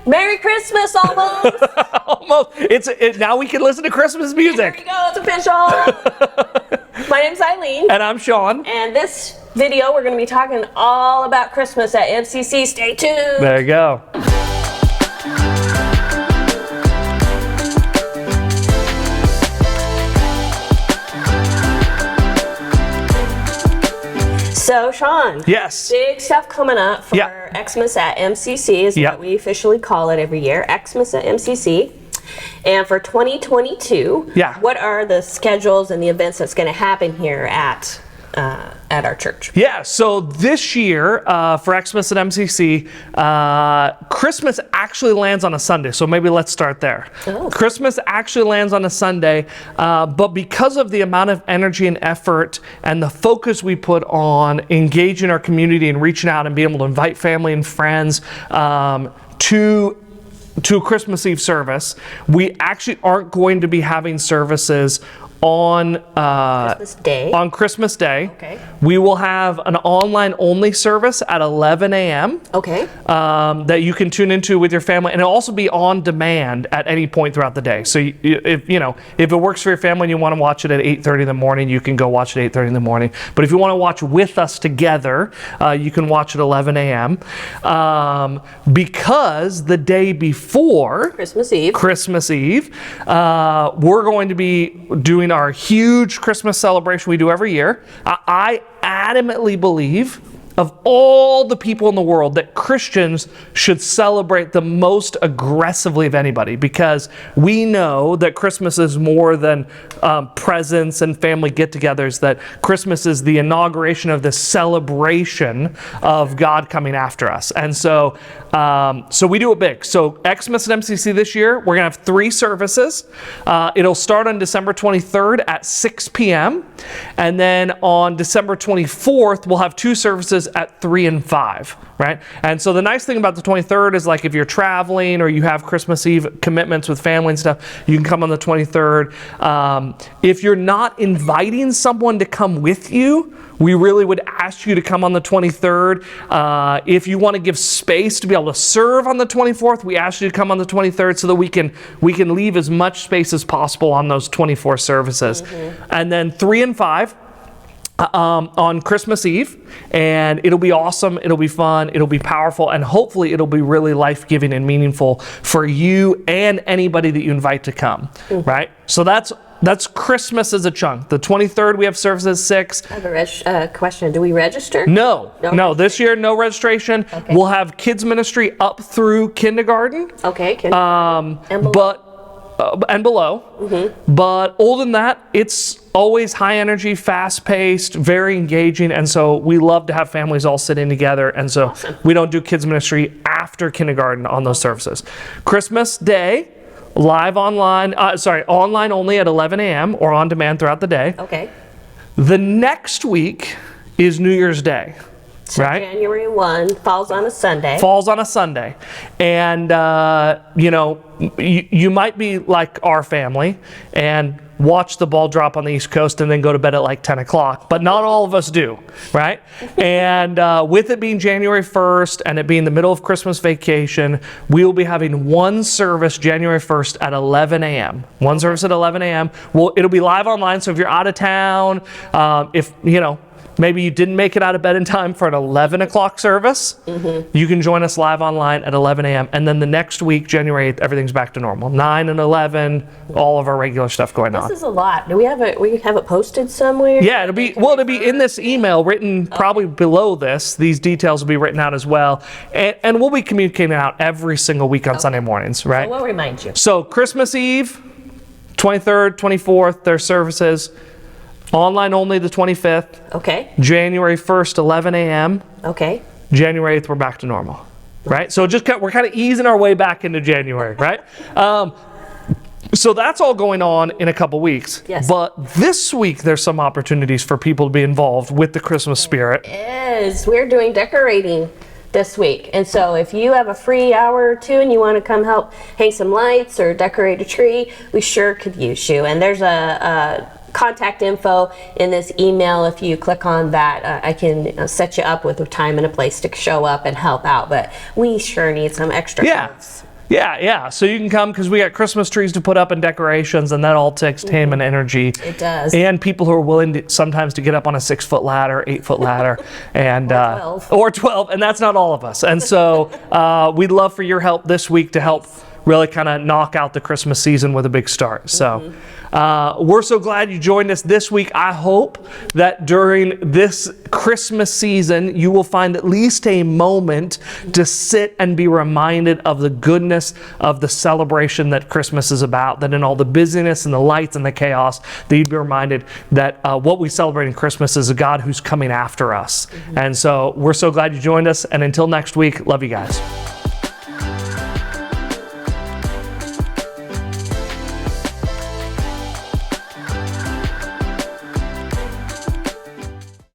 Merry Christmas, almost. Almost. Now we can listen to Christmas music. There we go. It's official. My name's Eileen. And I'm Sean. And this video, we're going to be talking all about Christmas at MCC. Stay tuned. There you go. So, Sean. Yes. Big stuff coming up for Xmas at MCC is what we officially call it every year. Xmas at MCC. And for 2022, what are the schedules and the events that's going to happen here at our church? Yeah, so this year for Xmas at MCC, Christmas actually lands on a Sunday. So maybe let's start there. Oh. Christmas actually lands on a Sunday, but because of the amount of energy and effort and the focus we put on engaging our community and reaching out and being able to invite family and friends to a Christmas Eve service, we actually aren't going to be having services on Christmas Day. Okay. We will have an online only service at 11 a.m. Okay. That you can tune into with your family, and it'll also be on demand at any point throughout the day. So if it works for your family and you want to watch it at 8:30 in the morning, you can go watch it at 8:30 in the morning. But if you want to watch with us together, you can watch at 11 a.m. Because the day before Christmas Eve, we're going to be doing our huge Christmas celebration we do every year. I adamantly believe of all the people in the world that Christians should celebrate the most aggressively of anybody, because we know that Christmas is more than presents and family get-togethers, that Christmas is the inauguration of the celebration of God coming after us. And so we do it big. So Xmas at MCC this year, we're going to have 3 services. It'll start on December 23rd at 6 p.m. And then on December 24th, we'll have 2 services at 3 and 5, right? And so the nice thing about the 23rd is, like, if you're traveling or you have Christmas Eve commitments with family and stuff, you can come on the 23rd. If you're not inviting someone to come with you, we really would ask you to come on the 23rd. If you want to give space to be able to serve on the 24th, we ask you to come on the 23rd so that we can leave as much space as possible on those 24 services. Mm-hmm. And then 3 and 5 on Christmas Eve, and it'll be awesome, it'll be fun, it'll be powerful, and hopefully it'll be really life-giving and meaningful for you and anybody that you invite to come, right? So that's Christmas as a chunk. The 23rd, we have services 6. I have a question. Do we register? No. This year, no registration. Okay. We'll have kids ministry up through kindergarten. Okay. And below. And below. Mm-hmm. But other than that, it's always high energy, fast paced, very engaging. And so we love to have families all sitting together. And so we don't do kids ministry after kindergarten on those services. Christmas Day, online only at 11 a.m. or on demand throughout the day. Okay. The next week is New Year's Day. So right? January 1 falls on a Sunday. And, you might be like our family and watch the ball drop on the East Coast and then go to bed at like 10 o'clock. But not all of us do, right? And with it being January 1st and it being the middle of Christmas vacation, we will be having one service January 1st at 11 a.m. One service at 11 a.m. It'll be live online, so if you're out of town, maybe you didn't make it out of bed in time for an 11 o'clock service, you can join us live online at 11 a.m. And then the next week, January 8th, everything's back to normal. 9 and 11, all of our regular stuff going on. This is a lot. Do we have it posted somewhere? Yeah, it'll be in this email written probably below this. These details will be written out as well. And we'll be communicating out every single week on Sunday mornings, right? So we'll remind you. So Christmas Eve, 23rd, 24th, there's services. Online only the 25th. Okay. January 1st, 11 a.m. Okay. January 8th, we're back to normal, right? So we're kind of easing our way back into January, right? So that's all going on in a couple weeks. Yes. But this week, there's some opportunities for people to be involved with the Christmas spirit. We're doing decorating this week. And so if you have a free hour or two and you want to come help hang some lights or decorate a tree, we sure could use you. And there's a contact info in this email. If you click on that, I can set you up with a time and a place to show up and help out. But we sure need some extra help. Yeah. So you can come because we got Christmas trees to put up and decorations, and that all takes time and energy. It does. And people who are willing to sometimes to get up on a 6-foot ladder, 8-foot ladder, and Or 12. or 12, and that's not all of us. And so we'd love for your help this week to help really kind of knock out the Christmas season with a big start. So we're so glad you joined us this week. I hope that during this Christmas season, you will find at least a moment to sit and be reminded of the goodness of the celebration that Christmas is about, that in all the busyness and the lights and the chaos, that you'd be reminded that what we celebrate in Christmas is a God who's coming after us. And so we're so glad you joined us. And until next week, love you guys.